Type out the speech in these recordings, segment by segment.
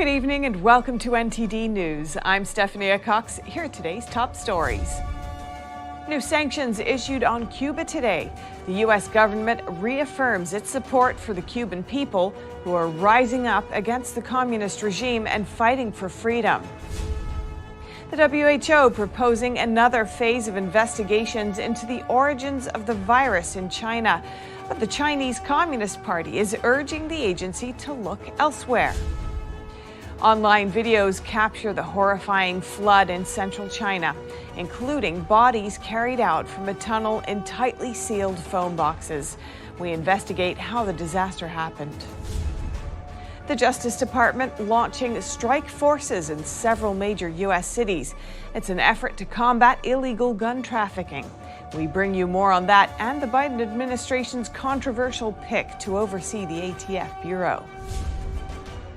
Good evening and welcome to NTD News. I'm Stephanie Cox. Here are today's top stories. New sanctions issued on Cuba today. The U.S. government reaffirms its support for the Cuban people who are rising up against the communist regime and fighting for freedom. The WHO proposing another phase of investigations into the origins of the virus in China. But the Chinese Communist Party is urging the agency to look elsewhere. Online videos capture the horrifying flood in central China, including bodies carried out from a tunnel in tightly sealed phone boxes. We investigate how the disaster happened. The Justice Department launching strike forces in several major U.S. cities. It's an effort to combat illegal gun trafficking. We bring you more on that and the Biden administration's controversial pick to oversee the ATF Bureau.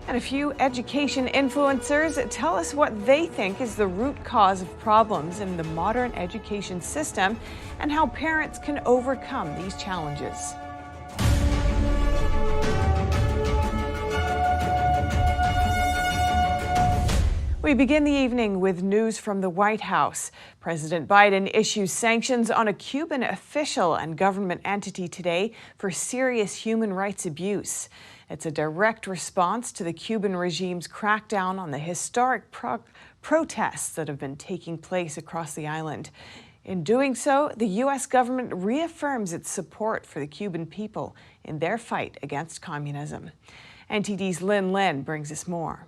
And a few education influencers tell us what they think is the root cause of problems in the modern education system and how parents can overcome these challenges. We begin the evening with news from the White House. President Biden issues sanctions on a Cuban official and government entity today for serious human rights abuse. It's a direct response to the Cuban regime's crackdown on the historic protests that have been taking place across the island. In doing so, the U.S. government reaffirms its support for the Cuban people in their fight against communism. NTD's Lin Lin brings us more.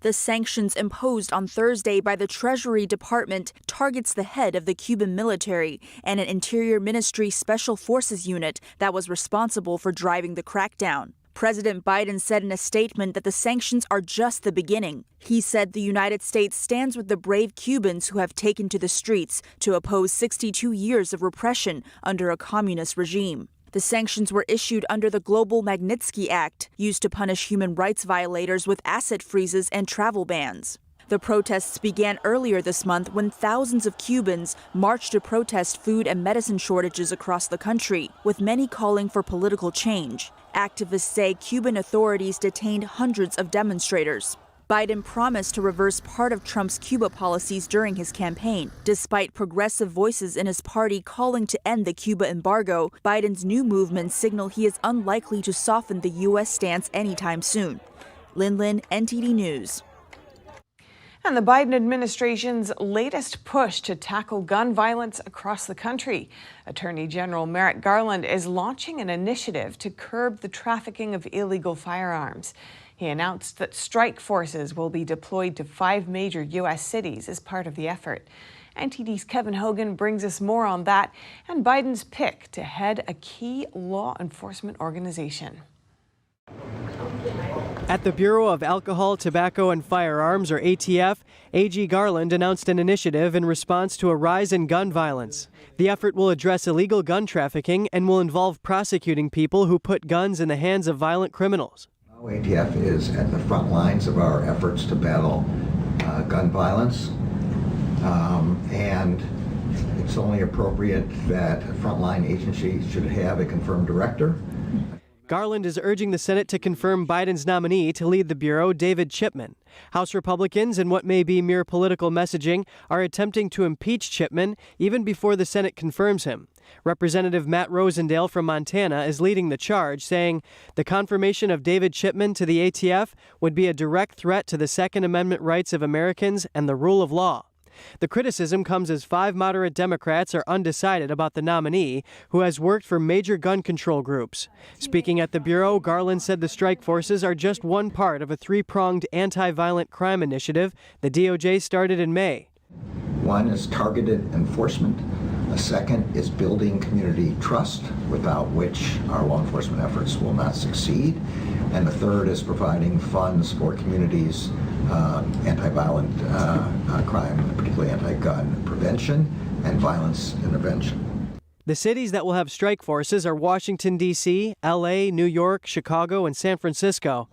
The sanctions imposed on Thursday by the Treasury Department targets the head of the Cuban military and an Interior Ministry Special Forces unit that was responsible for driving the crackdown. President Biden said in a statement that the sanctions are just the beginning. He said the United States stands with the brave Cubans who have taken to the streets to oppose 62 years of repression under a communist regime. The sanctions were issued under the Global Magnitsky Act, used to punish human rights violators with asset freezes and travel bans. The protests began earlier this month when thousands of Cubans marched to protest food and medicine shortages across the country, with many calling for political change. Activists say Cuban authorities detained hundreds of demonstrators. Biden promised to reverse part of Trump's Cuba policies during his campaign. Despite progressive voices in his party calling to end the Cuba embargo, Biden's new movements signal he is unlikely to soften the U.S. stance anytime soon. Lin Lin, NTD News. And the Biden administration's latest push to tackle gun violence across the country. Attorney General Merrick Garland is launching an initiative to curb the trafficking of illegal firearms. He announced that strike forces will be deployed to 5 major U.S. cities as part of the effort. NTD's Kevin Hogan brings us more on that and Biden's pick to head a key law enforcement organization. At the Bureau of Alcohol, Tobacco, and Firearms, or ATF, AG Garland announced an initiative in response to a rise in gun violence. The effort will address illegal gun trafficking and will involve prosecuting people who put guns in the hands of violent criminals. ATF is at the front lines of our efforts to battle gun violence, and it's only appropriate that a frontline agency should have a confirmed director. Garland is urging the Senate to confirm Biden's nominee to lead the Bureau, David Chipman. House Republicans, in what may be mere political messaging, are attempting to impeach Chipman even before the Senate confirms him. Representative Matt Rosendale from Montana is leading the charge, saying the confirmation of David Chipman to the ATF would be a direct threat to the Second Amendment rights of Americans and the rule of law. The criticism comes as 5 moderate Democrats are undecided about the nominee, who has worked for major gun control groups. Speaking at the Bureau, Garland said the strike forces are just one part of a 3-pronged anti-violent crime initiative the DOJ started in May. One is targeted enforcement. A second is building community trust, without which our law enforcement efforts will not succeed. And the third is providing funds for communities' anti-violent crime, particularly anti-gun prevention and violence intervention. The cities that will have strike forces are Washington, D.C., L.A., New York, Chicago, and San Francisco.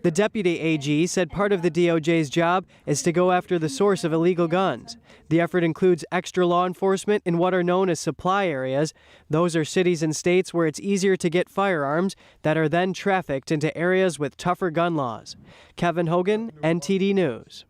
The deputy AG said part of the DOJ's job is to go after the source of illegal guns. The effort includes extra law enforcement in what are known as supply areas. Those are cities and states where it's easier to get firearms that are then trafficked into areas with tougher gun laws. Kevin Hogan, NTD News.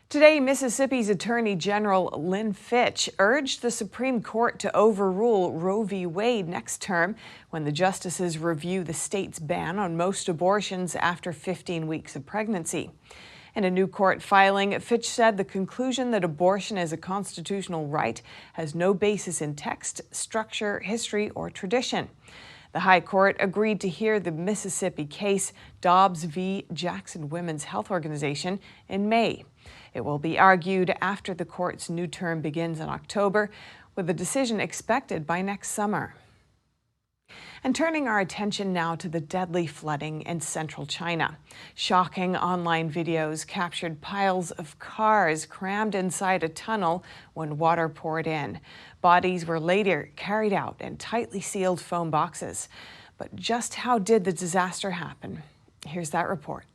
Today, Mississippi's Attorney General Lynn Fitch urged the Supreme Court to overrule Roe v. Wade next term when the justices review the state's ban on most abortions after 15 weeks of pregnancy. In a new court filing, Fitch said the conclusion that abortion is a constitutional right has no basis in text, structure, history, or tradition. The High Court agreed to hear the Mississippi case Dobbs v. Jackson Women's Health Organization in May. It will be argued after the court's new term begins in October, with a decision expected by next summer. And turning our attention now to the deadly flooding in central China. Shocking online videos captured piles of cars crammed inside a tunnel when water poured in. Bodies were later carried out in tightly sealed foam boxes. But just how did the disaster happen? Here's that report.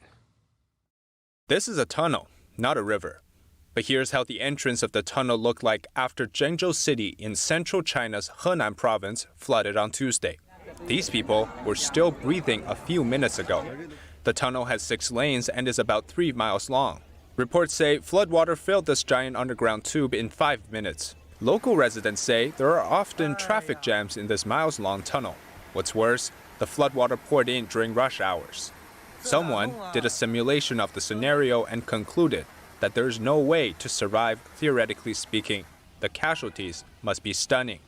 This is a tunnel, not a river. But here's how the entrance of the tunnel looked like after Zhengzhou city in central China's Henan province flooded on Tuesday. These people were still breathing a few minutes ago. The tunnel has 6 lanes and is about 3 miles long. Reports say floodwater filled this giant underground tube in 5 minutes. Local residents say there are often traffic jams in this miles-long tunnel. What's worse, the floodwater poured in during rush hours. Someone did a simulation of the scenario and concluded that there is no way to survive, theoretically speaking. The casualties must be stunning.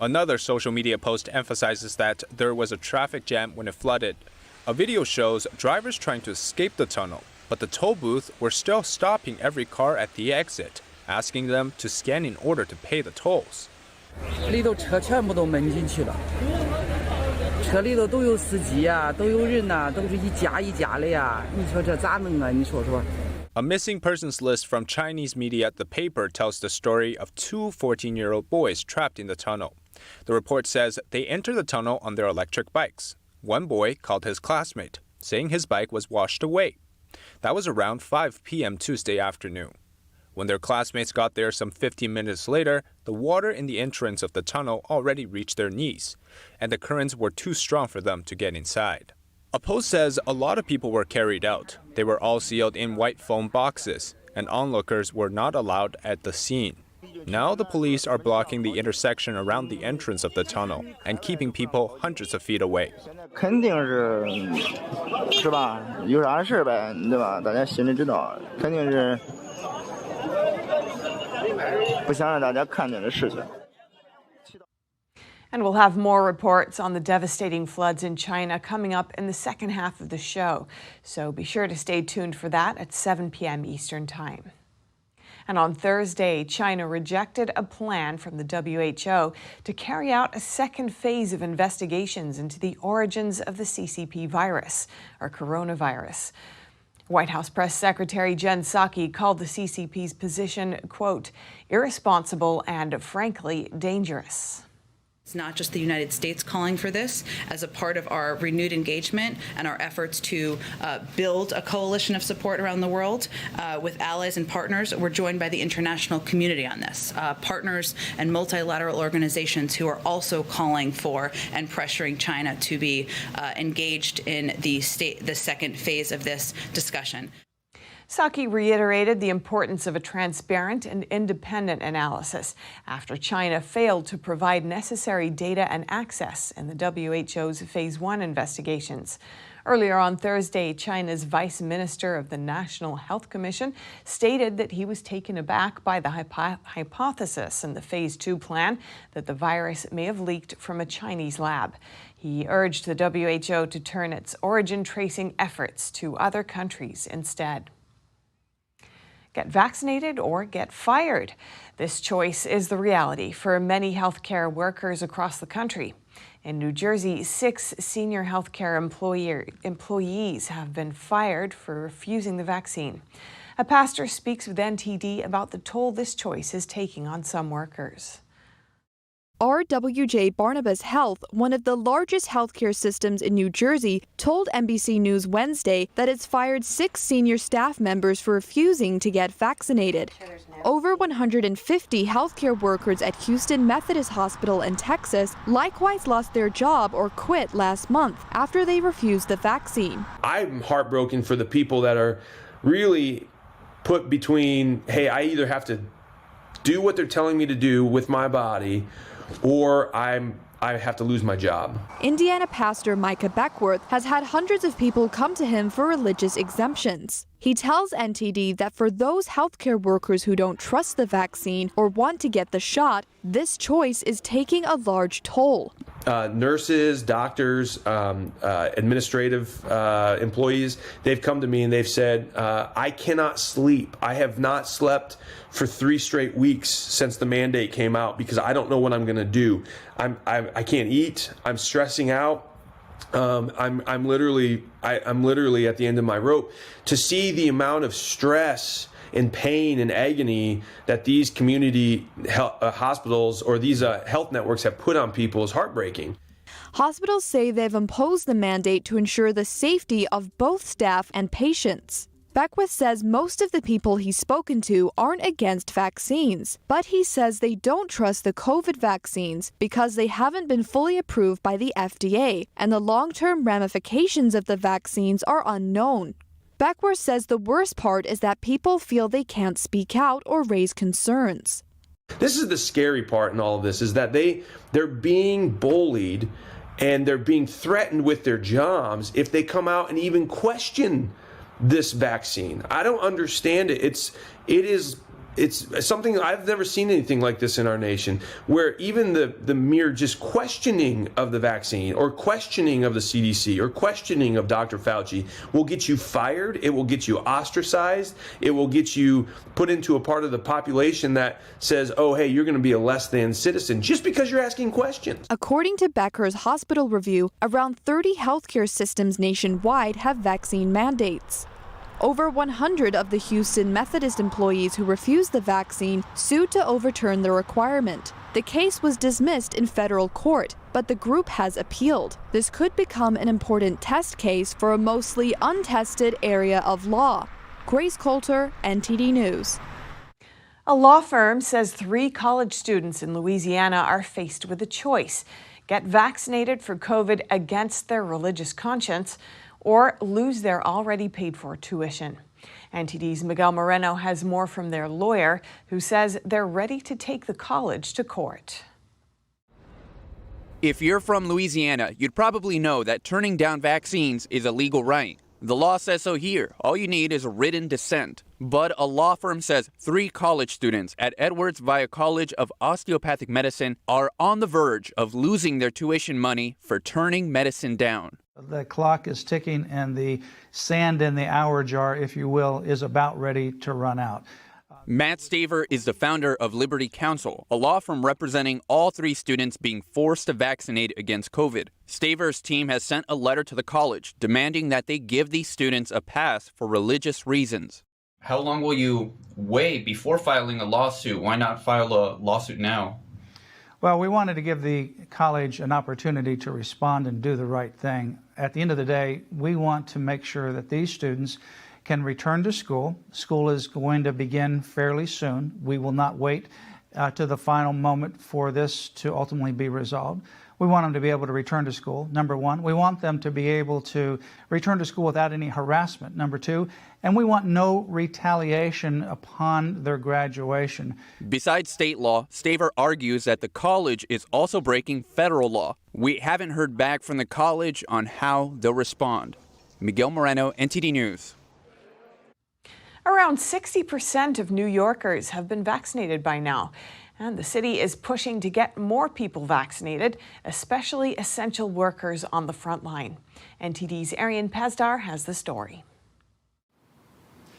Another social media post emphasizes that there was a traffic jam when it flooded. A video shows drivers trying to escape the tunnel, but the toll booth were still stopping every car at the exit, asking them to scan in order to pay the tolls. 里头车全部都闷进去了，车里头都有司机啊，都有人呐，都是一家一家的呀。你说这咋弄啊？你说说。 A missing persons list from Chinese media, The Paper, tells the story of 2 14-year-old boys trapped in the tunnel. The report says they entered the tunnel on their electric bikes. One boy called his classmate, saying his bike was washed away. That was around 5 p.m. Tuesday afternoon. When their classmates got there some 15 minutes later, the water in the entrance of the tunnel already reached their knees, and the currents were too strong for them to get inside. A post says a lot of people were carried out. They were all sealed in white foam boxes, and onlookers were not allowed at the scene. Now the police are blocking the intersection around the entrance of the tunnel and keeping people hundreds of feet away. 肯定是吧？有啥事呗，对吧？大家心里知道，肯定是不想让大家看见的事情。 And we'll have more reports on the devastating floods in China coming up in the second half of the show. So be sure to stay tuned for that at 7 p.m. Eastern Time. And on Thursday, China rejected a plan from the WHO to carry out a second phase of investigations into the origins of the CCP virus, or coronavirus. White House Press Secretary Jen Psaki called the CCP's position, quote, irresponsible and frankly dangerous. It's not just the United States calling for this. As a part of our renewed engagement and our efforts to build a coalition of support around the world with allies and partners, we're joined by the international community on this. Partners and multilateral organizations who are also calling for and pressuring China to be engaged in the second phase of this discussion. Psaki reiterated the importance of a transparent and independent analysis after China failed to provide necessary data and access in the WHO's Phase 1 investigations. Earlier on Thursday, China's Vice Minister of the National Health Commission stated that he was taken aback by the hypothesis in the Phase 2 plan that the virus may have leaked from a Chinese lab. He urged the WHO to turn its origin tracing efforts to other countries instead. Get vaccinated or get fired. This choice is the reality for many healthcare workers across the country. In New Jersey, 6 senior healthcare employees have been fired for refusing the vaccine. A pastor speaks with NTD about the toll this choice is taking on some workers. RWJ-Barnabas Health, one of the largest healthcare systems in New Jersey, told NBC News Wednesday that it's fired 6 senior staff members for refusing to get vaccinated. Over 150 healthcare workers at Houston Methodist Hospital in Texas likewise lost their job or quit last month after they refused the vaccine. I'm heartbroken for the people that are really put between, hey, I either have to do what they're telling me to do with my body, or I have to lose my job. Indiana pastor Micah Beckworth has had hundreds of people come to him for religious exemptions. He tells NTD that for those healthcare workers who don't trust the vaccine or want to get the shot, this choice is taking a large toll. Nurses, doctors, administrative employees, they've come to me and they've said, I cannot sleep. I have not slept for 3 straight weeks since the mandate came out because I don't know what I'm going to do. I can't eat. I'm stressing out. I'm literally at the end of my rope. To see the amount of stress and pain and agony that these community hospitals or these health networks have put on people is heartbreaking. Hospitals say they've imposed the mandate to ensure the safety of both staff and patients. Beckwith says most of the people he's spoken to aren't against vaccines, but he says they don't trust the COVID vaccines because they haven't been fully approved by the FDA, and the long-term ramifications of the vaccines are unknown. Beckworth says the worst part is that people feel they can't speak out or raise concerns. This is the scary part in all of this, is that they're being bullied and they're being threatened with their jobs if they come out and even question this vaccine. I don't understand it. It's something I've never seen anything like this in our nation, where even the mere just questioning of the vaccine or questioning of the CDC or questioning of Dr. Fauci will get you fired. It will get you ostracized. It will get you put into a part of the population that says, oh, hey, you're going to be a less than citizen just because you're asking questions. According to Becker's hospital review, around 30 healthcare systems nationwide have vaccine mandates. Over 100 of the Houston Methodist employees who refused the vaccine sued to overturn the requirement. The case was dismissed in federal court, but the group has appealed. This could become an important test case for a mostly untested area of law. Grace Coulter, NTD News. A law firm says 3 college students in Louisiana are faced with a choice: get vaccinated for COVID against their religious conscience, or lose their already paid-for tuition. NTD's Miguel Moreno has more from their lawyer, who says they're ready to take the college to court. If you're from Louisiana, you'd probably know that turning down vaccines is a legal right. The law says so here. All you need is a written dissent. But a law firm says 3 college students at Edwards Via College of Osteopathic Medicine are on the verge of losing their tuition money for turning medicine down. The clock is ticking and the sand in the hour jar, if you will, is about ready to run out. Matt Staver is the founder of Liberty Counsel, a law firm representing all 3 students being forced to vaccinate against COVID. Staver's team has sent a letter to the college demanding that they give these students a pass for religious reasons. How long will you wait before filing a lawsuit? Why not file a lawsuit now? Well, we wanted to give the college an opportunity to respond and do the right thing. At the end of the day, we want to make sure that these students can return to school. School is going to begin fairly soon. We will not wait to the final moment for this to ultimately be resolved. We want them to be able to return to school, number one. We want them to be able to return to school without any harassment, number 2. And we want no retaliation upon their graduation. Besides state law, Staver argues that the college is also breaking federal law. We haven't heard back from the college on how they'll respond. Miguel Moreno, NTD News. Around 60% of New Yorkers have been vaccinated by now, and the city is pushing to get more people vaccinated, especially essential workers on the front line. NTD's Arian Pazdar has the story.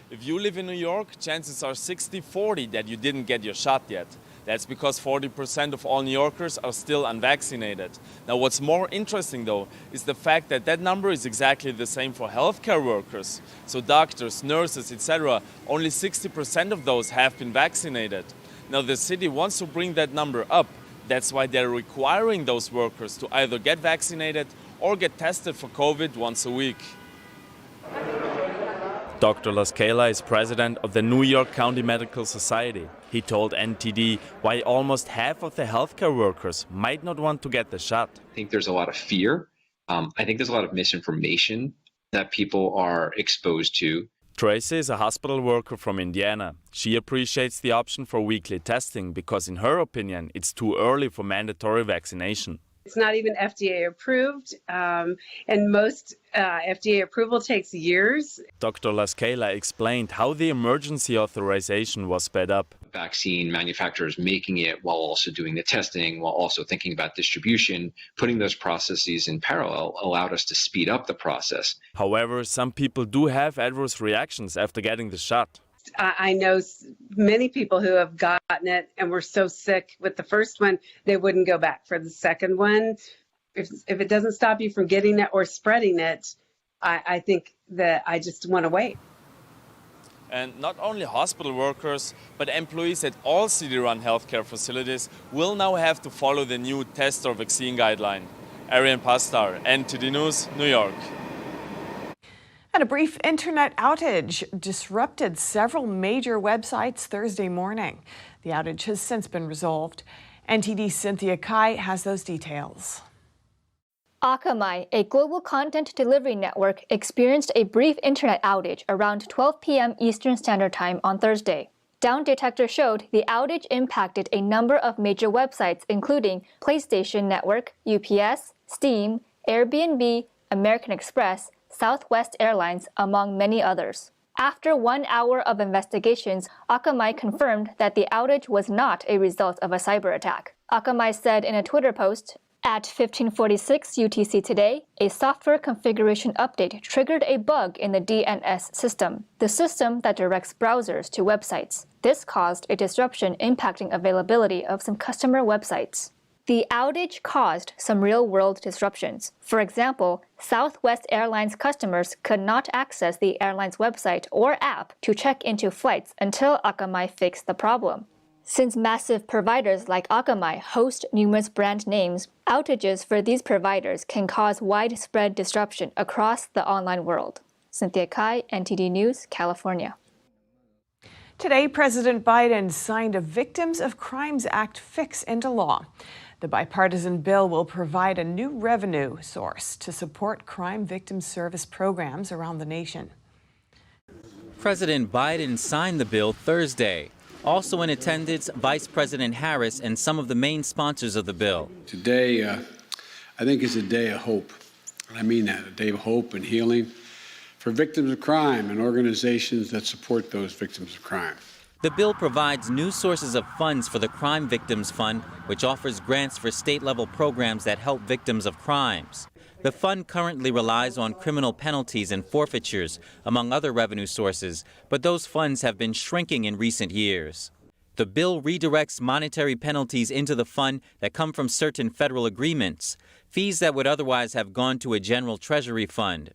If you live in New York, chances are 60-40 that you didn't get your shot yet. That's because 40% of all New Yorkers are still unvaccinated. Now, what's more interesting, though, is the fact that that number is exactly the same for healthcare workers. So doctors, nurses, etc., only 60% of those have been vaccinated. Now, the city wants to bring that number up That's why they're requiring those workers to either get vaccinated or get tested for COVID once a week. Dr. Laskela is president of the New York County Medical Society. He told NTD why almost half of the healthcare workers might not want to get the shot. I think there's a lot of fear. I think there's a lot of misinformation that people are exposed to. Tracy is a hospital worker from Indiana. She appreciates the option for weekly testing because, in her opinion, it's too early for mandatory vaccination. It's not even FDA approved, and most FDA approval takes years. Dr. Laskela explained how the emergency authorization was sped up. Vaccine manufacturers making it while also doing the testing, while also thinking about distribution, putting those processes in parallel allowed us to speed up the process. However, some people do have adverse reactions after getting the shot. I know many people who have gotten it and were so sick with the first one, they wouldn't go back for the second one. If it doesn't stop you from getting it or spreading it, I think that I just want to wait. And not only hospital workers, but employees at all city-run healthcare facilities will now have to follow the new test or vaccine guideline. Arian Pastar, NTD News, New York. And a brief internet outage disrupted several major websites Thursday morning. The outage has since been resolved. NTD's Cynthia Kai has those details. Akamai, a global content delivery network, experienced a brief internet outage around 12 p.m. Eastern Standard Time on Thursday. Down Detector showed the outage impacted a number of major websites, including PlayStation Network, UPS, Steam, Airbnb, American Express, Southwest Airlines, among many others. After 1 hour of investigations, Akamai confirmed that the outage was not a result of a cyber attack. Akamai said in a Twitter post, "At 15:46 UTC today, a software configuration update triggered a bug in the DNS system, the system that directs browsers to websites. This caused a disruption impacting availability of some customer websites." The outage caused some real-world disruptions. For example, Southwest Airlines customers could not access the airline's website or app to check into flights until Akamai fixed the problem. Since massive providers like Akamai host numerous brand names, outages for these providers can cause widespread disruption across the online world. Cynthia Kai, NTD News, California. Today, President Biden signed a Victims of Crimes Act fix into law. The bipartisan bill will provide a new revenue source to support crime victim service programs around the nation. President Biden signed the bill Thursday. Also in attendance, Vice President Harris and some of the main sponsors of the bill. Today, I think is a day of hope. And I mean that, a day of hope and healing for victims of crime and organizations that support those victims of crime. The bill provides new sources of funds for the Crime Victims Fund, which offers grants for state-level programs that help victims of crimes. The fund currently relies on criminal penalties and forfeitures, among other revenue sources, but those funds have been shrinking in recent years. The bill redirects monetary penalties into the fund that come from certain federal agreements, fees that would otherwise have gone to a general treasury fund.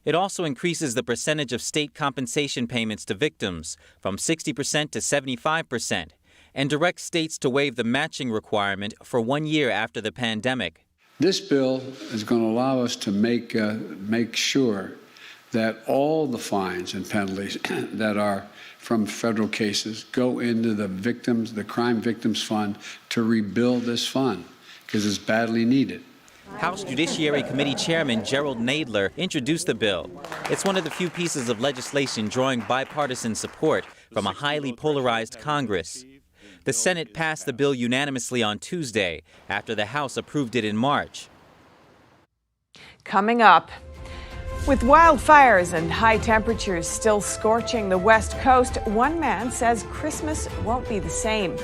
It also increases the percentage of state compensation payments to victims from 60% to 75% and directs states to waive the matching requirement for 1 year after the pandemic. This bill is going to allow us to make sure that all the fines and penalties that are from federal cases go into the Crime Victims Fund to rebuild this fund because it's badly needed. House Judiciary Committee Chairman Gerald Nadler introduced the bill. It's one of the few pieces of legislation drawing bipartisan support from a highly polarized Congress. The Senate passed the bill unanimously on Tuesday after the House approved it in March. Coming up, with wildfires and high temperatures still scorching the West Coast, one man says Christmas won't be the same.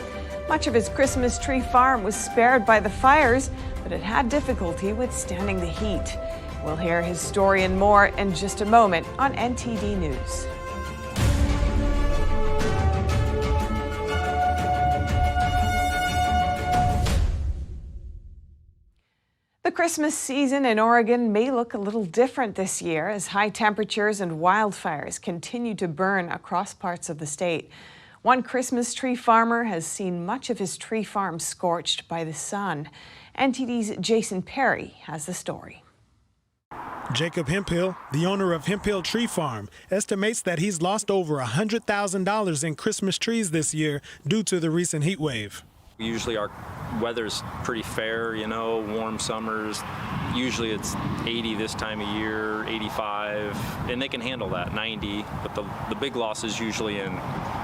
Much of his Christmas tree farm was spared by the fires, but it had difficulty withstanding the heat. We'll hear his story and more in just a moment on NTD News. The Christmas season in Oregon may look a little different this year as high temperatures and wildfires continue to burn across parts of the state. One Christmas tree farmer has seen much of his tree farm scorched by the sun. NTD's Jason Perry has the story. Jacob Hemphill, the owner of Hemphill Tree Farm, estimates that he's lost over $100,000 in Christmas trees this year due to the recent heat wave. Usually our weather's pretty fair, you know, warm summers. Usually it's 80 this time of year, 85, and they can handle that, 90. But the big loss is usually in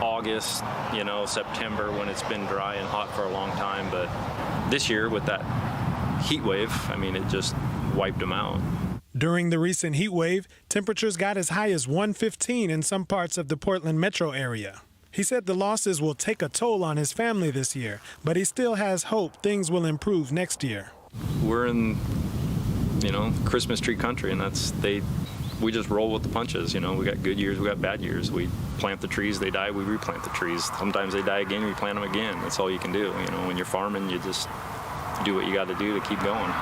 August, you know, September, when it's been dry and hot for a long time. But this year with that heat wave, I mean, it just wiped them out. During the recent heat wave, temperatures got as high as 115 in some parts of the Portland metro area. He said the losses will take a toll on his family this year, but he still has hope things will improve next year. We're in, you know, Christmas tree country, and we just roll with the punches. You know, we got good years, we got bad years. We plant the trees, they die, we replant the trees. Sometimes they die again, we plant them again. That's all you can do. You know, when you're farming, you just do what you got to do to keep going.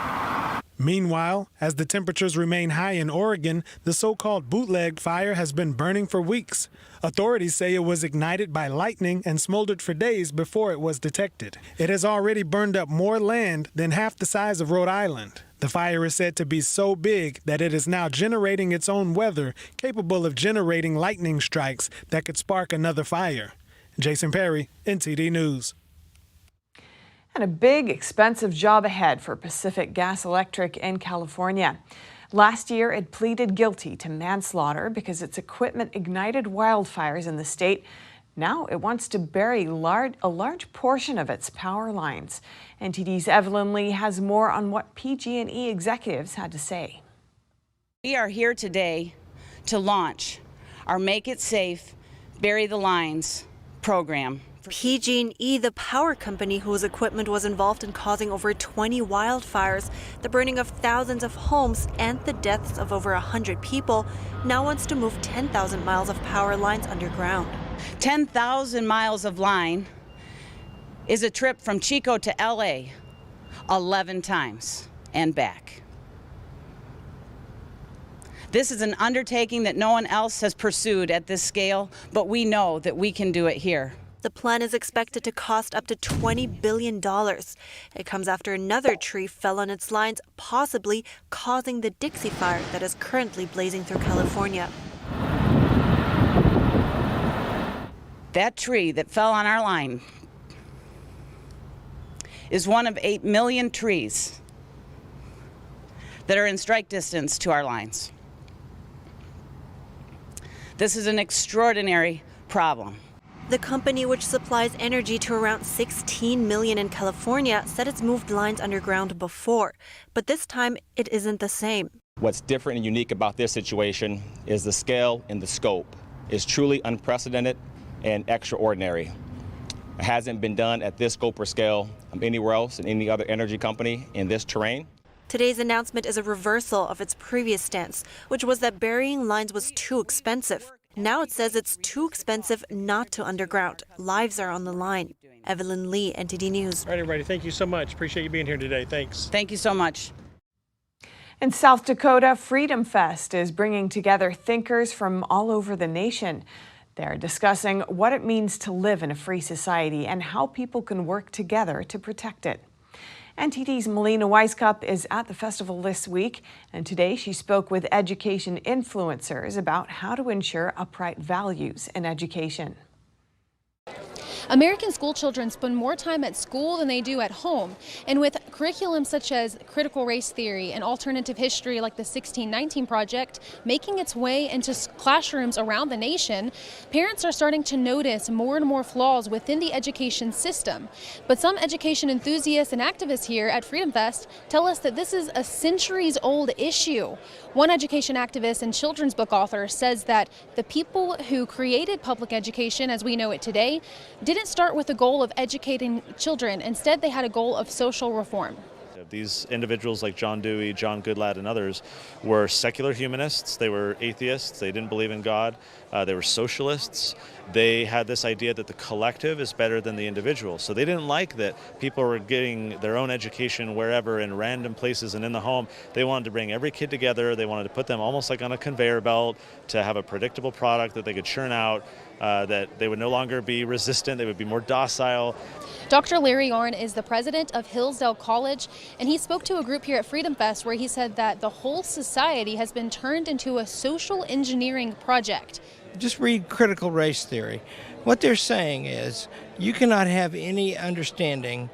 Meanwhile, as the temperatures remain high in Oregon, the so-called bootleg fire has been burning for weeks. Authorities say it was ignited by lightning and smoldered for days before it was detected. It has already burned up more land than half the size of Rhode Island. The fire is said to be so big that it is now generating its own weather, capable of generating lightning strikes that could spark another fire. Jason Perry, NTD News. And a big, expensive job ahead for Pacific Gas Electric in California. Last year, it pleaded guilty to manslaughter because its equipment ignited wildfires in the state. Now it wants to bury a large portion of its power lines. NTD's Evelyn Lee has more on what PG&E executives had to say. We are here today to launch our Make It Safe, Bury the Lines program. PG&E, the power company whose equipment was involved in causing over 20 wildfires, the burning of thousands of homes, and the deaths of over 100 people, now wants to move 10,000 miles of power lines underground. 10,000 miles of line is a trip from Chico to LA 11 times and back. This is an undertaking that no one else has pursued at this scale, but we know that we can do it here. The plan is expected to cost up to $20 billion. It comes after another tree fell on its lines, possibly causing the Dixie Fire that is currently blazing through California. That tree that fell on our line is one of 8 million trees that are in strike distance to our lines. This is an extraordinary problem. The company, which supplies energy to around 16 million in California, said it's moved lines underground before, but this time it isn't the same. What's different and unique about this situation is the scale and the scope is truly unprecedented and extraordinary. It hasn't been done at this scope or scale anywhere else in any other energy company in this terrain. Today's announcement is a reversal of its previous stance, which was that burying lines was too expensive. Now it says it's too expensive not to underground. Lives are on the line. Evelyn Lee, NTD News. All right, everybody, thank you so much. Appreciate you being here today. Thanks. Thank you so much. In South Dakota, Freedom Fest is bringing together thinkers from all over the nation. They're discussing what it means to live in a free society and how people can work together to protect it. NTD's Melina Weisskopf is at the festival this week, and today she spoke with education influencers about how to ensure upright values in education. American school children spend more time at school than they do at home. And with curriculums such as critical race theory and alternative history like the 1619 Project making its way into classrooms around the nation, parents are starting to notice more and more flaws within the education system. But some education enthusiasts and activists here at Freedom Fest tell us that this is a centuries-old issue. One education activist and children's book author says that the people who created public education as we know it today didn't start with the goal of educating children. Instead, they had a goal of social reform. These individuals like John Dewey, John Goodlad, and others were secular humanists. They were atheists. They didn't believe in God. They were socialists. They had this idea that the collective is better than the individual. So they didn't like that people were getting their own education wherever in random places and in the home. They wanted to bring every kid together. They wanted to put them almost like on a conveyor belt to have a predictable product that they could churn out. that they would no longer be resistant, they would be more docile. Dr. Larry Arnn is the president of Hillsdale College, and he spoke to a group here at Freedom Fest where he said that the whole society has been turned into a social engineering project. Just read critical race theory. What they're saying is you cannot have any understanding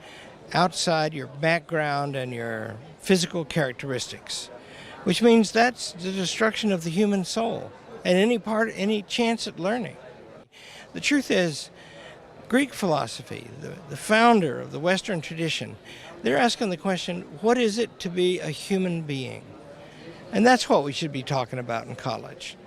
outside your background and your physical characteristics, which means that's the destruction of the human soul and any chance at learning. The truth is, Greek philosophy, the founder of the Western tradition, they're asking the question, what is it to be a human being? And that's what we should be talking about in college.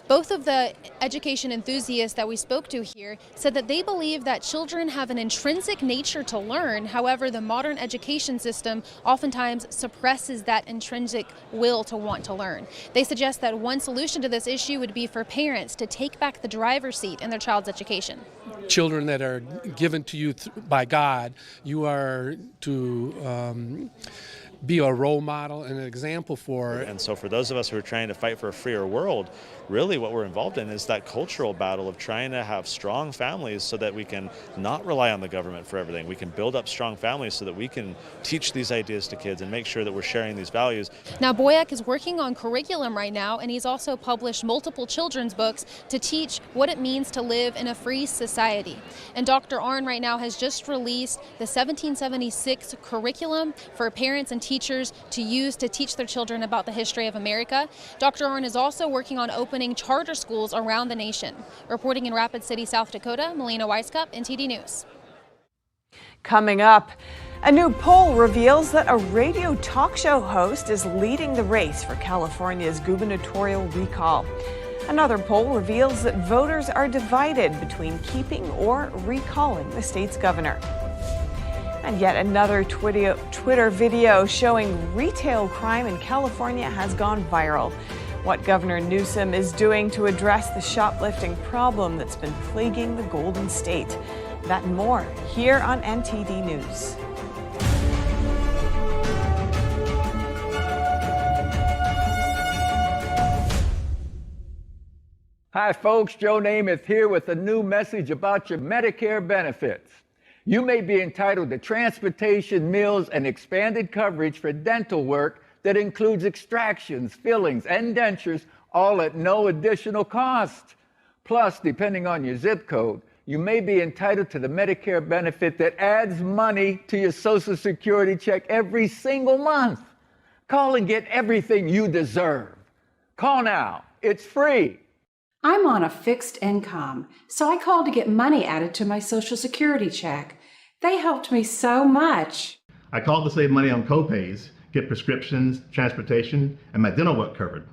Both of the education enthusiasts that we spoke to here said that they believe that children have an intrinsic nature to learn. However, the modern education system oftentimes suppresses that intrinsic will to want to learn. They suggest that one solution to this issue would be for parents to take back the driver's seat in their child's education. Children that are given to you by God, you are to be a role model and an example for. And so for those of us who are trying to fight for a freer world, really what we're involved in is that cultural battle of trying to have strong families so that we can not rely on the government for everything. We can build up strong families so that we can teach these ideas to kids and make sure that we're sharing these values. Now, Boyack is working on curriculum right now, and he's also published multiple children's books to teach what it means to live in a free society. And Dr. Arnn right now has just released the 1776 curriculum for parents and teachers to use to teach their children about the history of America. Dr. Arnn is also working on opening charter schools around the nation. Reporting in Rapid City, South Dakota, Melina Weiskup, NTD News. Coming up, a new poll reveals that a radio talk show host is leading the race for California's gubernatorial recall. Another poll reveals that voters are divided between keeping or recalling the state's governor. And yet another Twitter video showing retail crime in California has gone viral. What Governor Newsom is doing to address the shoplifting problem that's been plaguing the Golden State. That and more here on NTD News. Hi folks, Joe Namath here with a new message about your Medicare benefits. You may be entitled to transportation, meals, and expanded coverage for dental work that includes extractions, fillings, and dentures, all at no additional cost. Plus, depending on your zip code, you may be entitled to the Medicare benefit that adds money to your Social Security check every single month. Call and get everything you deserve. Call now. It's free. I'm on a fixed income, so I called to get money added to my Social Security check. They helped me so much. I called to save money on copays, get prescriptions, transportation, and my dental work covered.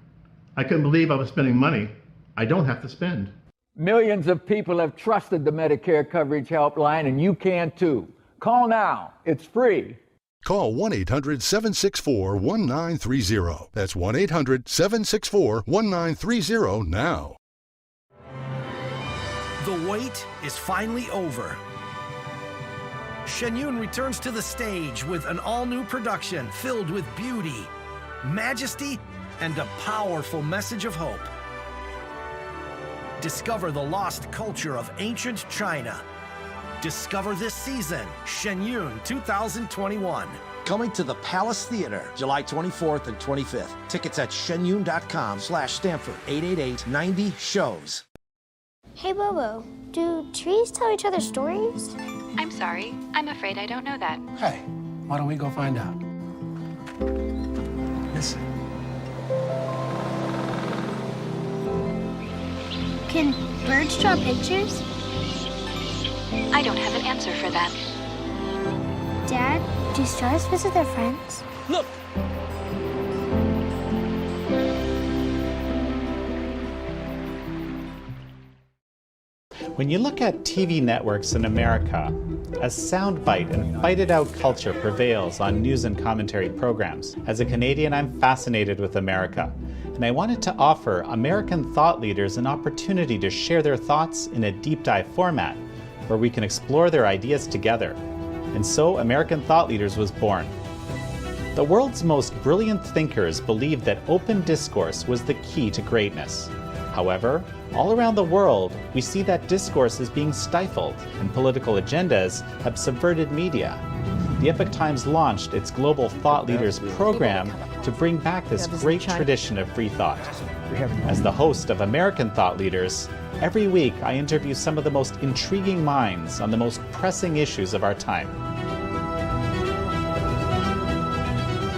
I couldn't believe I was spending money I don't have to spend. Millions of people have trusted the Medicare Coverage Helpline, and you can too. Call now. It's free. Call 1-800-764-1930. That's 1-800-764-1930 now. The wait is finally over. Shen Yun returns to the stage with an all-new production filled with beauty, majesty, and a powerful message of hope. Discover the lost culture of ancient China. Discover this season, Shen Yun 2021. Coming to the Palace Theater, July 24th and 25th. Tickets at shenyun.com/Stanford, 888-90-SHOWS. Hey Bobo, do trees tell each other stories? I'm sorry, I'm afraid I don't know that. Hey, why don't we go find out? Listen. Can birds draw pictures? I don't have an answer for that. Dad, do stars visit their friends? Look! When you look at TV networks in America, a soundbite and fight-it-out culture prevails on news and commentary programs. As a Canadian, I'm fascinated with America, and I wanted to offer American thought leaders an opportunity to share their thoughts in a deep dive format, where we can explore their ideas together. And so American Thought Leaders was born. The world's most brilliant thinkers believed that open discourse was the key to greatness. However, all around the world, we see that discourse is being stifled and political agendas have subverted media. The Epoch Times launched its Global Thought Leaders program to bring back this great tradition of free thought. As the host of American Thought Leaders, every week I interview some of the most intriguing minds on the most pressing issues of our time.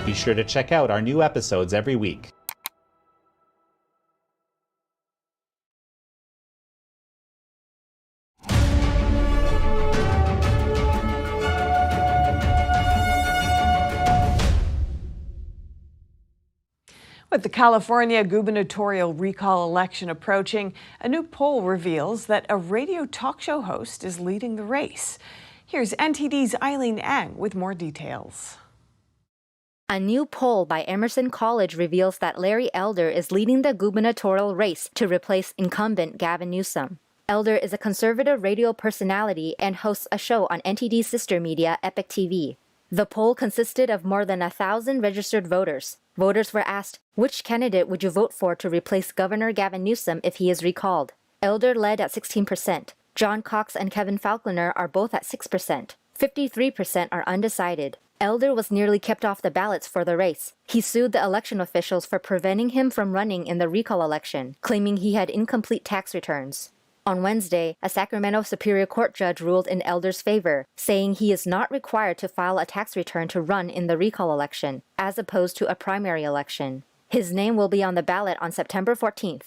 Be sure to check out our new episodes every week. With the California gubernatorial recall election approaching, a new poll reveals that a radio talk show host is leading the race. Here's NTD's Eileen Ang with more details. A new poll by Emerson College reveals that Larry Elder is leading the gubernatorial race to replace incumbent Gavin Newsom. Elder is a conservative radio personality and hosts a show on NTD's sister media, Epoch TV. The poll consisted of more than 1,000 registered voters. Voters were asked, which candidate would you vote for to replace Governor Gavin Newsom if he is recalled? Elder led at 16%. John Cox and Kevin Faulconer are both at 6%. 53% are undecided. Elder was nearly kept off the ballots for the race. He sued the election officials for preventing him from running in the recall election, claiming he had incomplete tax returns. On Wednesday, a Sacramento Superior Court judge ruled in Elder's favor, saying he is not required to file a tax return to run in the recall election, as opposed to a primary election. His name will be on the ballot on September 14th.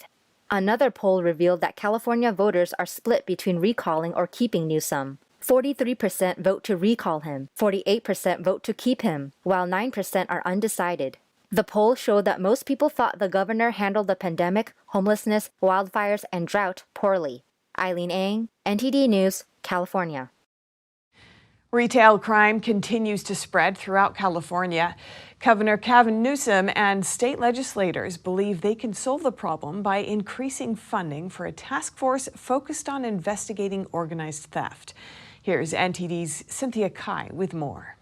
Another poll revealed that California voters are split between recalling or keeping Newsom. 43% vote to recall him, 48% vote to keep him, while 9% are undecided. The poll showed that most people thought the governor handled the pandemic, homelessness, wildfires, and drought poorly. Eileen Ang, NTD News, California. Retail crime continues to spread throughout California. Governor Gavin Newsom and state legislators believe they can solve the problem by increasing funding for a task force focused on investigating organized theft. Here's NTD's Cynthia Kai with more.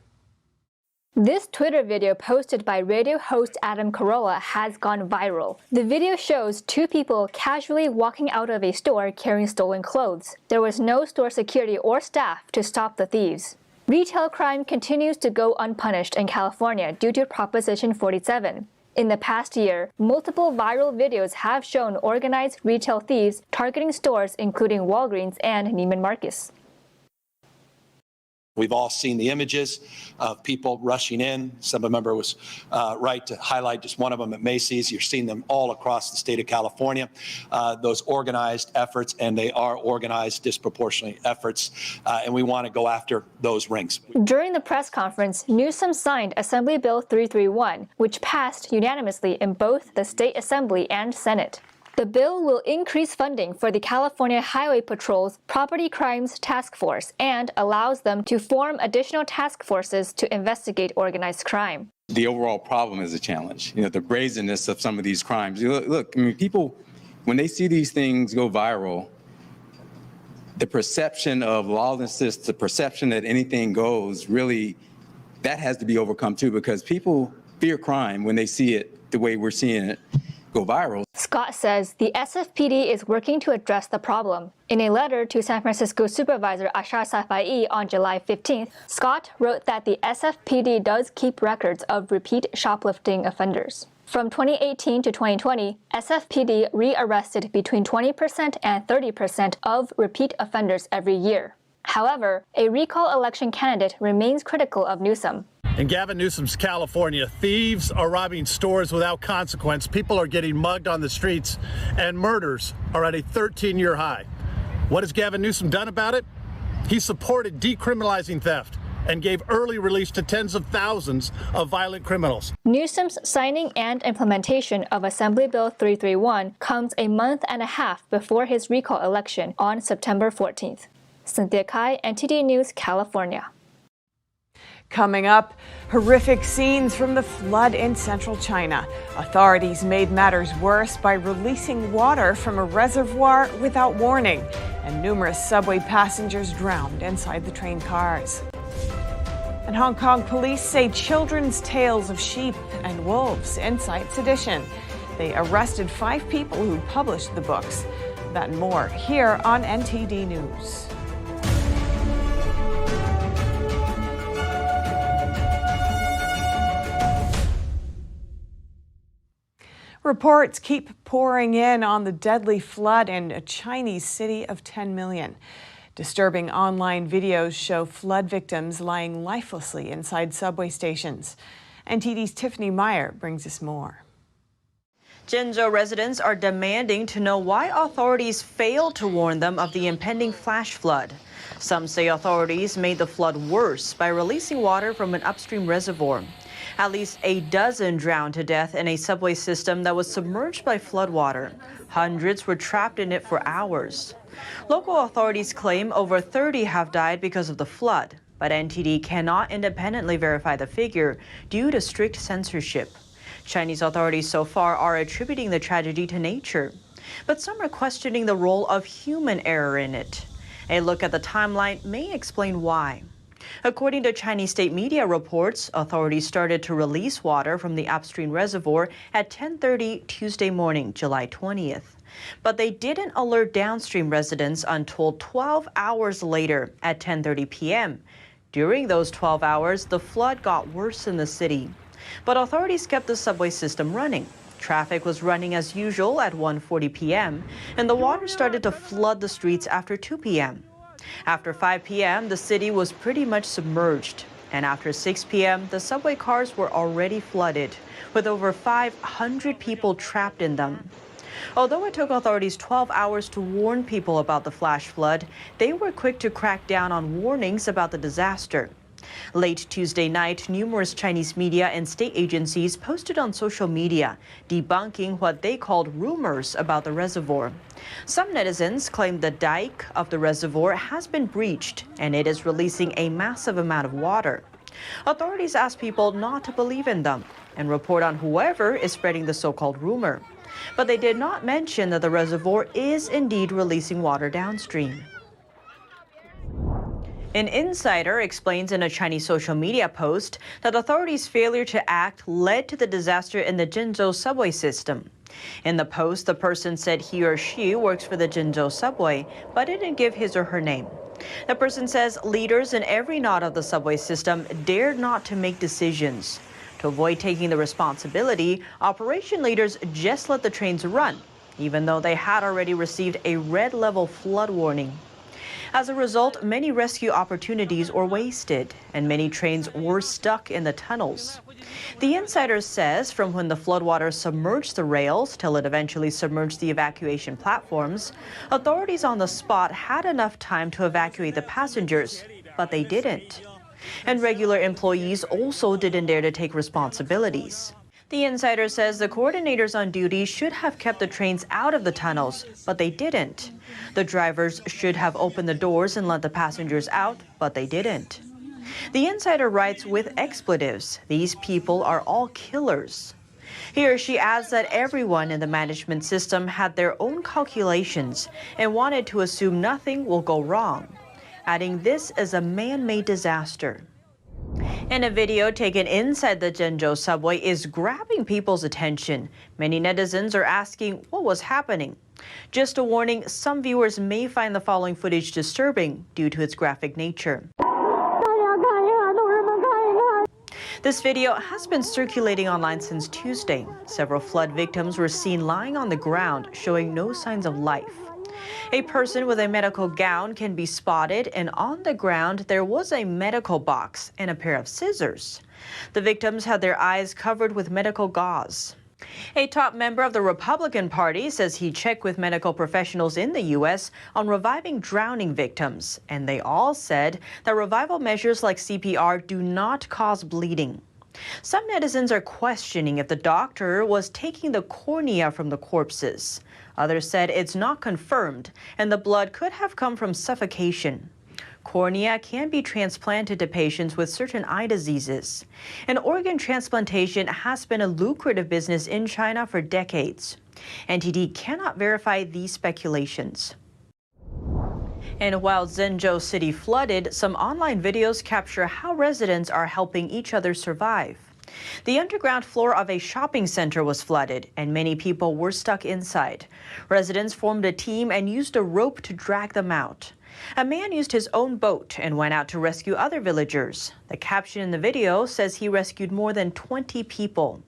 This Twitter video posted by radio host Adam Carolla has gone viral. The video shows two people casually walking out of a store carrying stolen clothes. There was no store security or staff to stop the thieves. Retail crime continues to go unpunished in California due to Proposition 47. In the past year, multiple viral videos have shown organized retail thieves targeting stores including Walgreens and Neiman Marcus. We've all seen the images of people rushing in. Some member was right to highlight just one of them at Macy's. You're seeing them all across the state of California, those organized efforts, and they are organized disproportionately efforts, and we want to go after those rings. During the press conference, Newsom signed Assembly Bill 331, which passed unanimously in both the State Assembly and Senate. The bill will increase funding for the California Highway Patrol's Property Crimes Task Force and allows them to form additional task forces to investigate organized crime. The overall problem is a challenge. You know, the brazenness of some of these crimes. Look, I mean, people, when they see these things go viral, the perception of lawlessness, the perception that anything goes, really, that has to be overcome too, because people fear crime when they see it the way we're seeing it go viral. Scott says the SFPD is working to address the problem. In a letter to San Francisco Supervisor Ashar Safai on July 15th, Scott wrote that the SFPD does keep records of repeat shoplifting offenders. From 2018 to 2020, SFPD rearrested between 20% and 30% of repeat offenders every year. However, a recall election candidate remains critical of Newsom. In Gavin Newsom's California, thieves are robbing stores without consequence, people are getting mugged on the streets, and murders are at a 13-year high. What has Gavin Newsom done about it? He supported decriminalizing theft and gave early release to tens of thousands of violent criminals. Newsom's signing and implementation of Assembly Bill 331 comes a month and a half before his recall election on September 14th. Cynthia Kai, NTD News, California. Coming up, horrific scenes from the flood in central China. Authorities made matters worse by releasing water from a reservoir without warning, and numerous subway passengers drowned inside the train cars. And Hong Kong police say children's tales of sheep and wolves incite sedition. They arrested 5 people who published the books. That and more here on NTD News. Reports keep pouring in on the deadly flood in a Chinese city of 10 million. Disturbing online videos show flood victims lying lifelessly inside subway stations. NTD's Tiffany Meyer brings us more. Zhengzhou residents are demanding to know why authorities failed to warn them of the impending flash flood. Some say authorities made the flood worse by releasing water from an upstream reservoir. At least a dozen drowned to death in a subway system that was submerged by floodwater. Hundreds were trapped in it for hours. Local authorities claim over 30 have died because of the flood, but NTD cannot independently verify the figure due to strict censorship. Chinese authorities so far are attributing the tragedy to nature, but some are questioning the role of human error in it. A look at the timeline may explain why. According to Chinese state media reports, authorities started to release water from the upstream reservoir at 10:30 Tuesday morning, July 20th. But they didn't alert downstream residents until 12 hours later at 10:30 p.m. During those 12 hours, the flood got worse in the city. But authorities kept the subway system running. Traffic was running as usual at 1:40 p.m., and the water started to flood the streets after 2 p.m. After 5 p.m., the city was pretty much submerged. And after 6 p.m., the subway cars were already flooded, with over 500 people trapped in them. Although it took authorities 12 hours to warn people about the flash flood, they were quick to crack down on warnings about the disaster. Late Tuesday night, numerous Chinese media and state agencies posted on social media, debunking what they called rumors about the reservoir. Some netizens claim the dike of the reservoir has been breached and it is releasing a massive amount of water. Authorities ask people not to believe in them and report on whoever is spreading the so-called rumor. But they did not mention that the reservoir is indeed releasing water downstream. An insider explains in a Chinese social media post that authorities' failure to act led to the disaster in the Zhengzhou subway system. In the post, the person said he or she works for the Zhengzhou subway, but didn't give his or her name. The person says leaders in every node of the subway system dared not to make decisions. To avoid taking the responsibility, operation leaders just let the trains run, even though they had already received a red-level flood warning. As a result, many rescue opportunities were wasted, and many trains were stuck in the tunnels. The insider says from when the floodwater submerged the rails till it eventually submerged the evacuation platforms, authorities on the spot had enough time to evacuate the passengers, but they didn't. And regular employees also didn't dare to take responsibilities. The insider says the coordinators on duty should have kept the trains out of the tunnels, but they didn't. The drivers should have opened the doors and let the passengers out, but they didn't. The insider writes with expletives, these people are all killers. He or she adds that everyone in the management system had their own calculations and wanted to assume nothing will go wrong, adding this is a man-made disaster. And a video taken inside the Zhengzhou subway is grabbing people's attention. Many netizens are asking what was happening. Just a warning, some viewers may find the following footage disturbing due to its graphic nature. This video has been circulating online since Tuesday. Several flood victims were seen lying on the ground, showing no signs of life. A person with a medical gown can be spotted, and on the ground there was a medical box and a pair of scissors. The victims had their eyes covered with medical gauze. A top member of the Republican Party says he checked with medical professionals in the U.S. on reviving drowning victims, and they all said that revival measures like CPR do not cause bleeding. Some netizens are questioning if the doctor was taking the cornea from the corpses. Others said it's not confirmed, and the blood could have come from suffocation. Cornea can be transplanted to patients with certain eye diseases. And organ transplantation has been a lucrative business in China for decades. NTD cannot verify these speculations. And while Zhengzhou City flooded, some online videos capture how residents are helping each other survive. The underground floor of a shopping center was flooded, and many people were stuck inside. Residents formed a team and used a rope to drag them out. A man used his own boat and went out to rescue other villagers. The caption in the video says he rescued more than 20 people.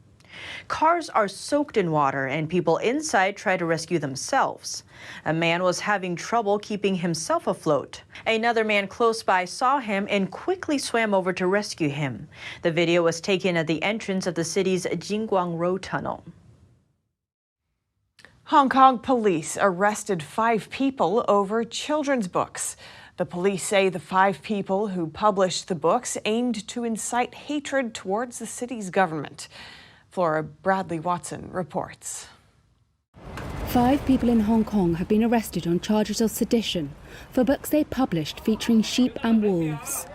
Cars are soaked in water, and people inside try to rescue themselves. A man was having trouble keeping himself afloat. Another man close by saw him and quickly swam over to rescue him. The video was taken at the entrance of the city's Jingguang Road tunnel. Hong Kong police arrested 5 people over children's books. The police say the 5 people who published the books aimed to incite hatred towards the city's government. Flora Bradley Watson reports. 5 people in Hong Kong have been arrested on charges of sedition for books they published featuring sheep and wolves.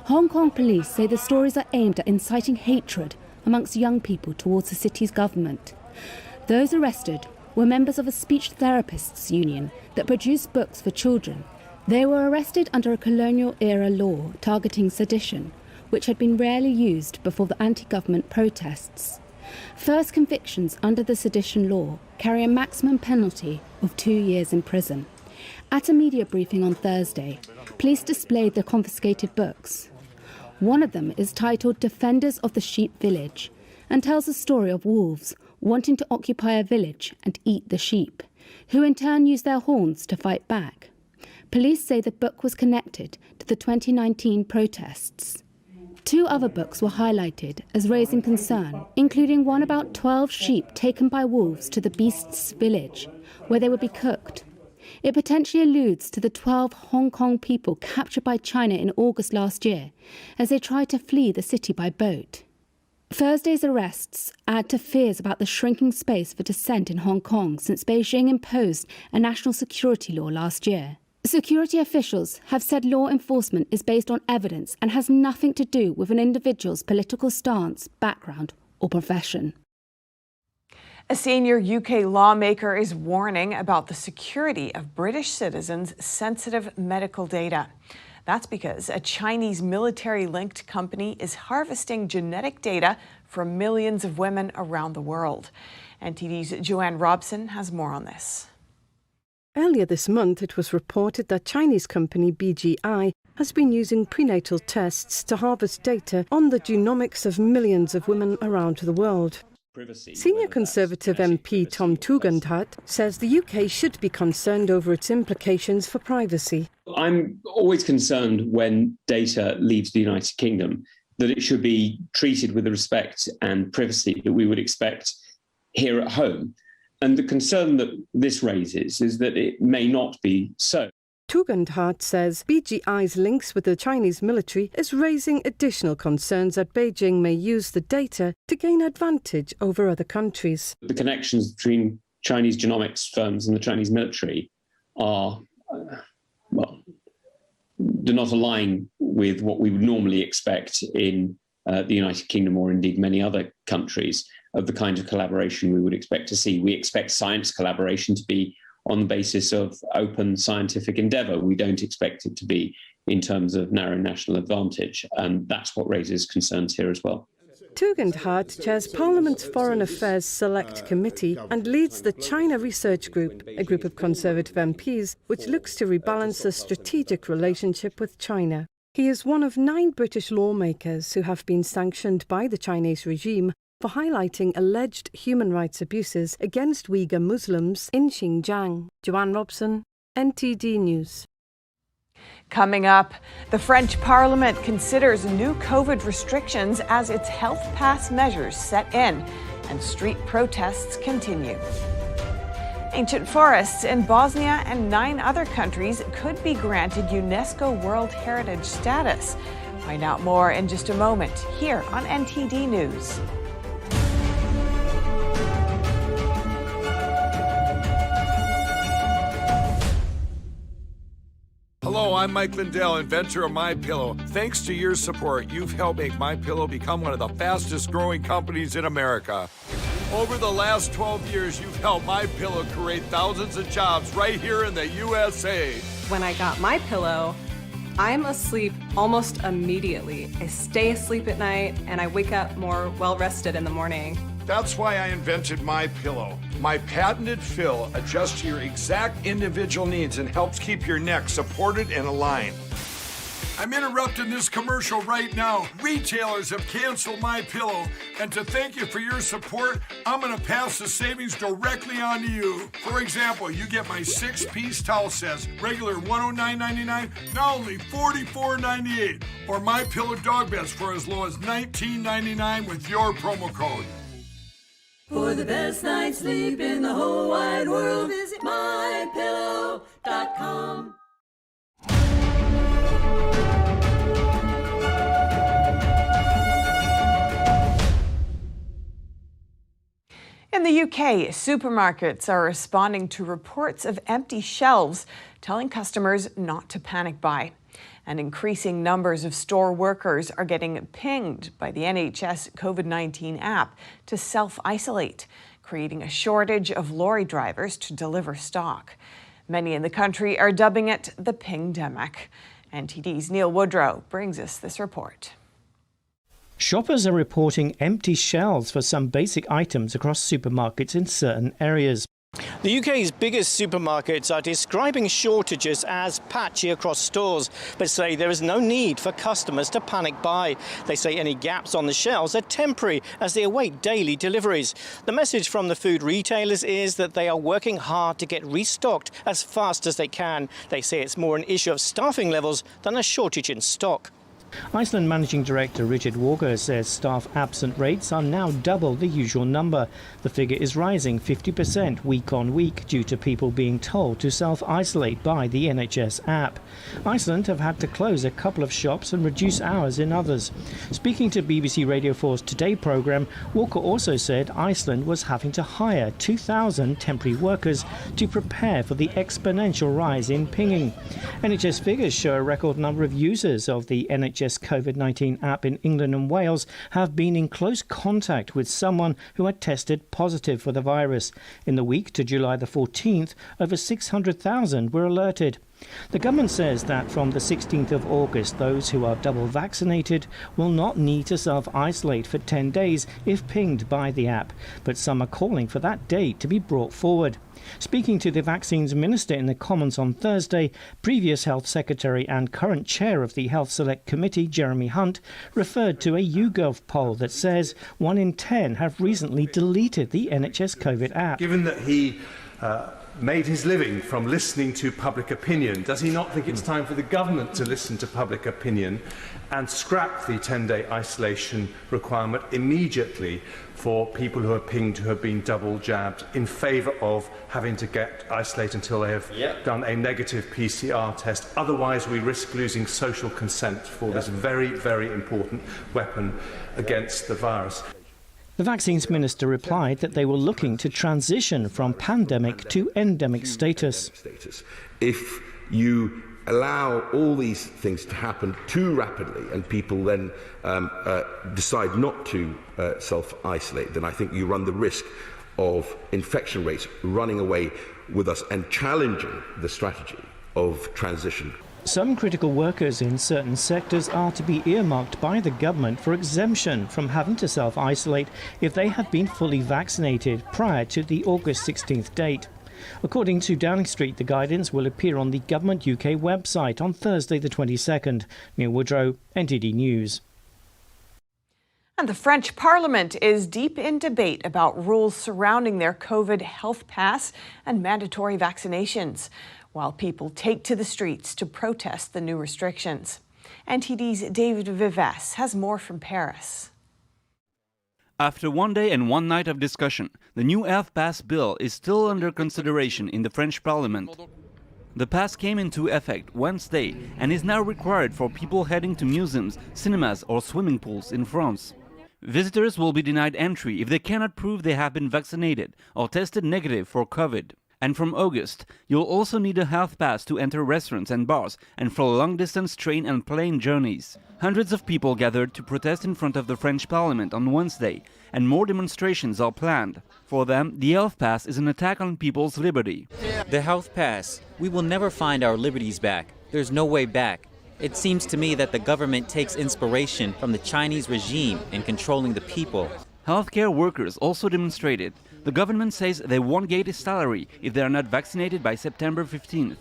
Hong Kong police say the stories are aimed at inciting hatred amongst young people towards the city's government. Those arrested were members of a speech therapists union that produced books for children. They were arrested under a colonial-era law targeting sedition, which had been rarely used before the anti-government protests. First convictions under the sedition law carry a maximum penalty of 2 years in prison. At a media briefing on Thursday, police displayed the confiscated books. One of them is titled Defenders of the Sheep Village and tells the story of wolves wanting to occupy a village and eat the sheep, who in turn use their horns to fight back. Police say the book was connected to the 2019 protests. 2 other books were highlighted as raising concern, including one about 12 sheep taken by wolves to the beasts' village, where they would be cooked. It potentially alludes to the 12 Hong Kong people captured by China in August last year as they tried to flee the city by boat. Thursday's arrests add to fears about the shrinking space for dissent in Hong Kong since Beijing imposed a national security law last year. Security officials have said law enforcement is based on evidence and has nothing to do with an individual's political stance, background, or profession. A senior UK lawmaker is warning about the security of British citizens' sensitive medical data. That's because a Chinese military-linked company is harvesting genetic data from millions of women around the world. NTD's Joanne Robson has more on this. Earlier this month, it was reported that Chinese company BGI has been using prenatal tests to harvest data on the genomics of millions of women around the world. Senior Conservative MP Tom Tugendhat says the UK should be concerned over its implications for privacy. I'm always concerned when data leaves the United Kingdom that it should be treated with the respect and privacy that we would expect here at home. And the concern that this raises is that it may not be so. Tugendhat says BGI's links with the Chinese military is raising additional concerns that Beijing may use the data to gain advantage over other countries. The connections between Chinese genomics firms and the Chinese military are, do not align with what we would normally expect in the United Kingdom or indeed many other countries of the kind of collaboration we would expect to see. We expect science collaboration to be on the basis of open scientific endeavour. We don't expect it to be in terms of narrow national advantage, and that's what raises concerns here as well. Tugendhat chairs Parliament's Foreign Affairs Select Committee and leads the China Research Group, a group of Conservative MPs which looks to rebalance a strategic relationship with China. He is one of 9 British lawmakers who have been sanctioned by the Chinese regime for highlighting alleged human rights abuses against Uyghur Muslims in Xinjiang. Joanne Robson, NTD News. Coming up, the French Parliament considers new COVID restrictions as its health pass measures set in, and street protests continue. Ancient forests in Bosnia and 9 other countries could be granted UNESCO World Heritage status. Find out more in just a moment here on NTD News. Hello, I'm Mike Lindell, inventor of MyPillow. Thanks to your support, you've helped make MyPillow become one of the fastest growing companies in America. Over the last 12 years, you've helped MyPillow create thousands of jobs right here in the USA. When I got MyPillow, I'm asleep almost immediately. I stay asleep at night and I wake up more well-rested in the morning. That's why I invented My Pillow. My patented fill adjusts to your exact individual needs and helps keep your neck supported and aligned. I'm interrupting this commercial right now. Retailers have canceled My Pillow, and to thank you for your support, I'm going to pass the savings directly on to you. For example, you get my 6-piece towel sets, regular $109.99, now only $44.98, or My Pillow dog beds for as low as $19.99 with your promo code. For the best night's sleep in the whole wide world, visit mypillow.com. In the UK, supermarkets are responding to reports of empty shelves, telling customers not to panic buy. And increasing numbers of store workers are getting pinged by the NHS COVID-19 app to self-isolate, creating a shortage of lorry drivers to deliver stock. Many in the country are dubbing it the pingdemic. NTD's Neil Woodrow brings us this report. Shoppers are reporting empty shelves for some basic items across supermarkets in certain areas. The UK's biggest supermarkets are describing shortages as patchy across stores, but say there is no need for customers to panic buy. They say any gaps on the shelves are temporary as they await daily deliveries. The message from the food retailers is that they are working hard to get restocked as fast as they can. They say it's more an issue of staffing levels than a shortage in stock. Iceland Managing Director Richard Walker says staff absent rates are now double the usual number. The figure is rising 50% week on week due to people being told to self-isolate by the NHS app. Iceland have had to close a couple of shops and reduce hours in others. Speaking to BBC Radio 4's Today programme, Walker also said Iceland was having to hire 2,000 temporary workers to prepare for the exponential rise in pinging. NHS figures show a record number of users of the NHS COVID-19 app in England and Wales have been in close contact with someone who had tested positive for the virus. In the week to July the 14th, over 600,000 were alerted. The government says that from the 16th of August, those who are double vaccinated will not need to self-isolate for 10 days if pinged by the app, but some are calling for that date to be brought forward. Speaking to the Vaccines Minister in the Commons on Thursday, previous Health Secretary and current chair of the Health Select Committee, Jeremy Hunt, referred to a YouGov poll that says 1 in 10 have recently deleted the NHS COVID app. Given that he made his living from listening to public opinion, does he not think it's time for the government to listen to public opinion and scrap the 10-day isolation requirement immediately for people who are pinged who have been double jabbed, in favour of having to get isolate until they have done a negative PCR test? Otherwise we risk losing social consent for this very, very important weapon against the virus. The Vaccines Minister replied that they were looking to transition from pandemic to endemic status. If you allow all these things to happen too rapidly and people then decide not to self-isolate, then I think you run the risk of infection rates running away with us and challenging the strategy of transition. Some critical workers in certain sectors are to be earmarked by the government for exemption from having to self-isolate if they have been fully vaccinated prior to the August 16th date. According to Downing Street, the guidance will appear on the Government UK website on Thursday the 22nd. Neil Woodrow, NTD News. And the French Parliament is deep in debate about rules surrounding their COVID health pass and mandatory vaccinations, while people take to the streets to protest the new restrictions. NTD's David Vives has more from Paris. After 1 day and 1 night of discussion, the new health pass bill is still under consideration in the French Parliament. The pass came into effect Wednesday and is now required for people heading to museums, cinemas or swimming pools in France. Visitors will be denied entry if they cannot prove they have been vaccinated or tested negative for COVID. And from August, you'll also need a health pass to enter restaurants and bars and for long-distance train and plane journeys. Hundreds of people gathered to protest in front of the French Parliament on Wednesday, and more demonstrations are planned. For them, the health pass is an attack on people's liberty. The health pass. We will never find our liberties back. There's no way back. It seems to me that the government takes inspiration from the Chinese regime in controlling the people. Healthcare workers also demonstrated. The government says they won't get a salary if they are not vaccinated by September 15th.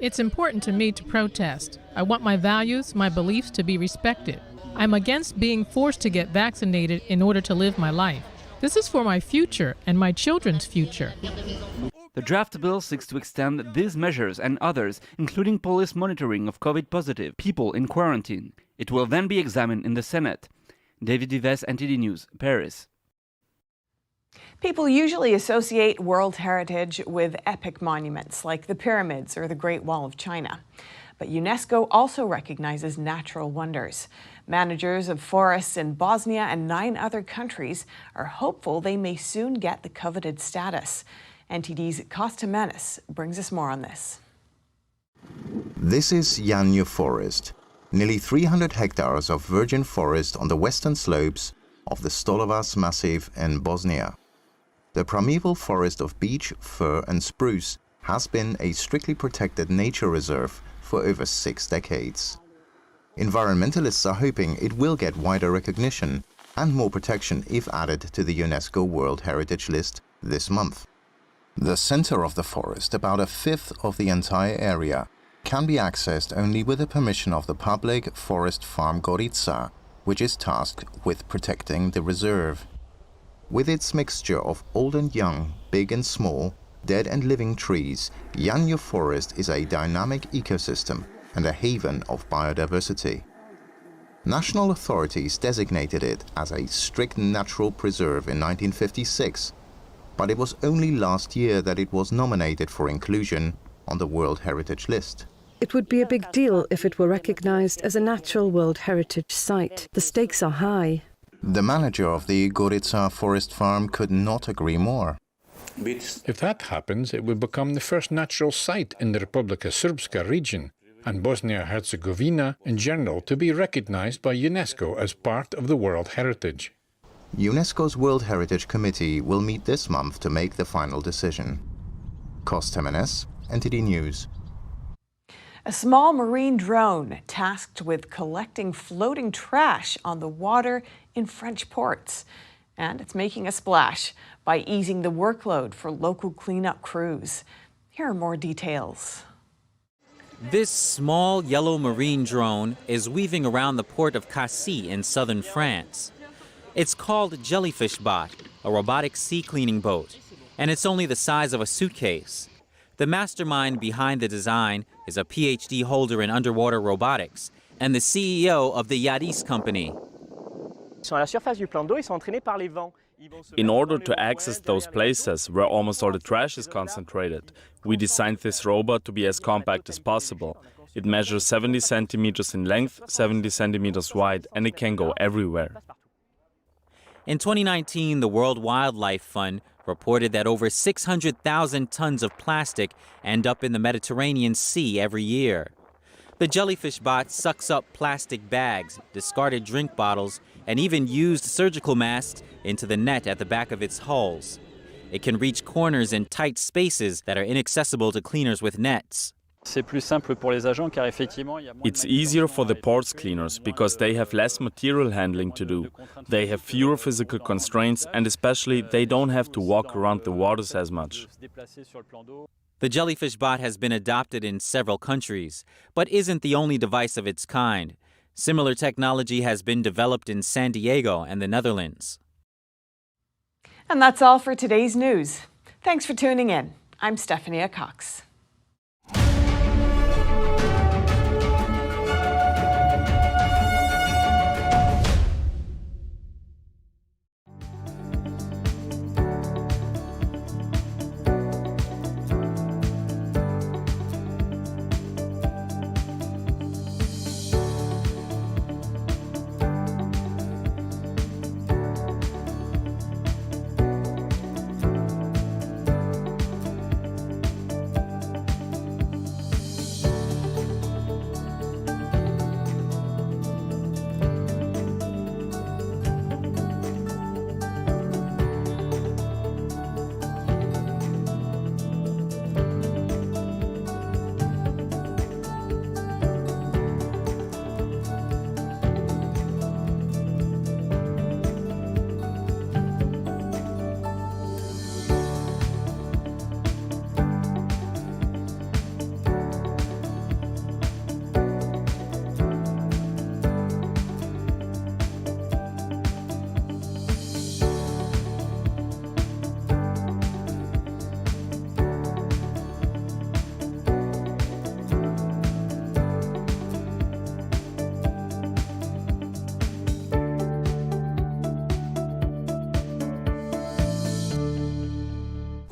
It's important to me to protest. I want my values, my beliefs to be respected. I'm against being forced to get vaccinated in order to live my life. This is for my future and my children's future. The draft bill seeks to extend these measures and others, including police monitoring of COVID-positive people in quarantine. It will then be examined in the Senate. David Vives, NTD News, Paris. People usually associate World Heritage with epic monuments like the pyramids or the Great Wall of China. But UNESCO also recognizes natural wonders. Managers of forests in Bosnia and 9 other countries are hopeful they may soon get the coveted status. NTD's Costa Menace brings us more on this. This is Yanyu Forest, nearly 300 hectares of virgin forest on the western slopes of the Stolovac Massif in Bosnia. The primeval forest of beech, fir and spruce has been a strictly protected nature reserve for over 6 decades. Environmentalists are hoping it will get wider recognition and more protection if added to the UNESCO World Heritage List this month. The center of the forest, about 1/5 of the entire area, can be accessed only with the permission of the public forest farm Gorica, which is tasked with protecting the reserve. With its mixture of old and young, big and small, dead and living trees, Yanyu Forest is a dynamic ecosystem and a haven of biodiversity. National authorities designated it as a strict natural preserve in 1956, but it was only last year that it was nominated for inclusion on the World Heritage List. It would be a big deal if it were recognized as a natural World Heritage Site. The stakes are high. The manager of the Gorica forest farm could not agree more. If that happens, it will become the first natural site in the Republika Srpska region and Bosnia-Herzegovina in general to be recognized by UNESCO as part of the World Heritage. UNESCO's World Heritage Committee will meet this month to make the final decision. Costa Menace, NTD News. A small marine drone tasked with collecting floating trash on the water in French ports. And it's making a splash by easing the workload for local cleanup crews. Here are more details. This small yellow marine drone is weaving around the port of Cassis in southern France. It's called Jellyfish Bot, a robotic sea cleaning boat, and it's only the size of a suitcase. The mastermind behind the design is a PhD holder in underwater robotics and the CEO of the Yaris company. In order to access those places where almost all the trash is concentrated, we designed this robot to be as compact as possible. It measures 70 centimeters in length, 70 centimeters wide, and it can go everywhere. In 2019, the World Wildlife Fund reported that over 600,000 tons of plastic end up in the Mediterranean Sea every year. The jellyfish bot sucks up plastic bags, discarded drink bottles, and even used surgical masks into the net at the back of its hulls. It can reach corners in tight spaces that are inaccessible to cleaners with nets. It's easier for the ports cleaners because they have less material handling to do. They have fewer physical constraints and especially they don't have to walk around the waters as much. The jellyfish bot has been adopted in several countries, but isn't the only device of its kind. Similar technology has been developed in San Diego and the Netherlands. And that's all for today's news. Thanks for tuning in. I'm Stephanie Cox.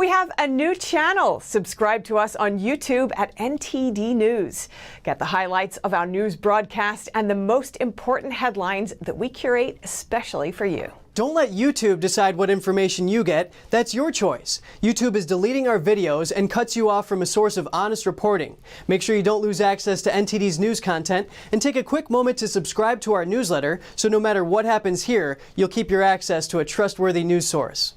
We have a new channel. Subscribe to us on YouTube at NTD News. Get the highlights of our news broadcast and the most important headlines that we curate especially for you. Don't let YouTube decide what information you get. That's your choice. YouTube is deleting our videos and cuts you off from a source of honest reporting. Make sure you don't lose access to NTD's news content, and take a quick moment to subscribe to our newsletter so no matter what happens here, you'll keep your access to a trustworthy news source.